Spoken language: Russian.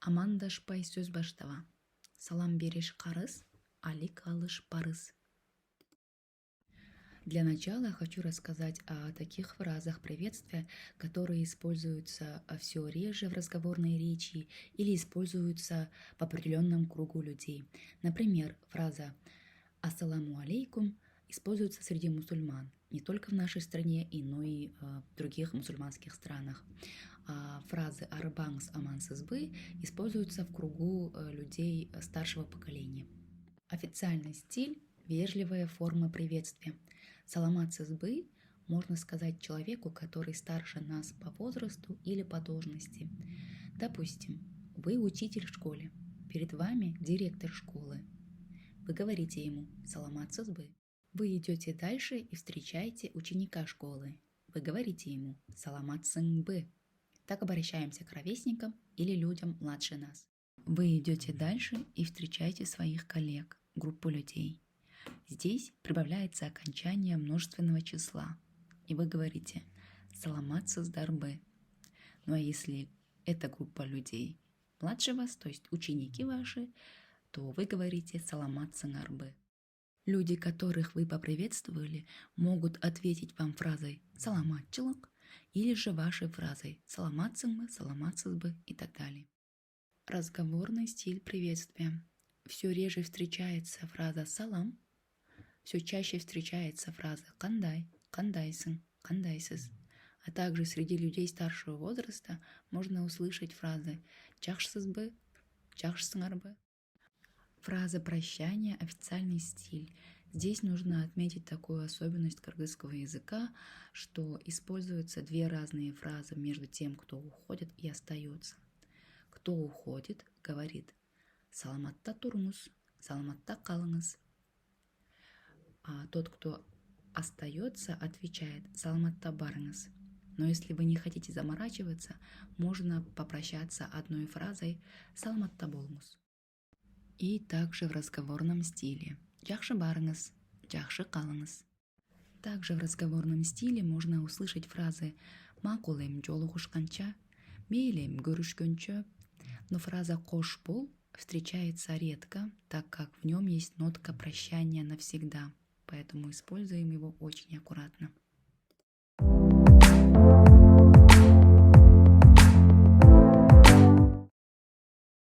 Амандашпай сөз баштава. Салам береш қарыз, алик алыш парыз. Для начала хочу рассказать о таких фразах приветствия, которые используются все реже в разговорной речи или используются в определенном кругу людей. Например, фраза «Ассаламу алейкум» используется среди мусульман, не только в нашей стране, но и в других мусульманских странах. А фразы «Арбангс амансызбы» используются в кругу людей старшего поколения. Официальный стиль – вежливая форма приветствия. Саламат сызбы можно сказать человеку, который старше нас по возрасту или по должности. Допустим, вы учитель в школе, перед вами директор школы. Вы говорите ему «Саламат сызбы». Вы идете дальше и встречаете ученика школы. Вы говорите ему «Саламат сыңбы». Так обращаемся к ровесникам или людям младше нас. Вы идете дальше и встречаете своих коллег, группу людей. Здесь прибавляется окончание множественного числа, и вы говорите «Саламат сыздарбы». Ну а если это группа людей младше вас, то есть ученики ваши, то вы говорите «Саламат сыңарбы». Люди, которых вы поприветствовали, могут ответить вам фразой «Саламатчылык» или же вашей фразой «Саламат сыңбы», «Саламат сызбы» и так далее. Разговорный стиль приветствия. Все реже встречается фраза «салам», все чаще встречается фраза «кандай», «кандайсын», «кандайсыз». А также среди людей старшего возраста можно услышать фразы «чахшсызбы», «чахшсыңарбы». Фраза прощания – официальный стиль. Здесь нужно отметить такую особенность кыргызского языка, что используются две разные фразы между тем, кто уходит и остается. Кто уходит, говорит «саламатта турмус», «саламатта калыңыз». А тот, кто остается, отвечает «саламатта барыңыз». Но если вы не хотите заморачиваться, можно попрощаться одной фразой «саламатта болңыз». И также в разговорном стиле «жакшы барыңыз», «жакшы калыңыз». Также в разговорном стиле можно услышать фразы «макул эм жолугушканча», «мейли эм көрүшкөнчө». Но фраза «кош бол» встречается редко, так как в нем есть нотка прощания навсегда, поэтому используем его очень аккуратно.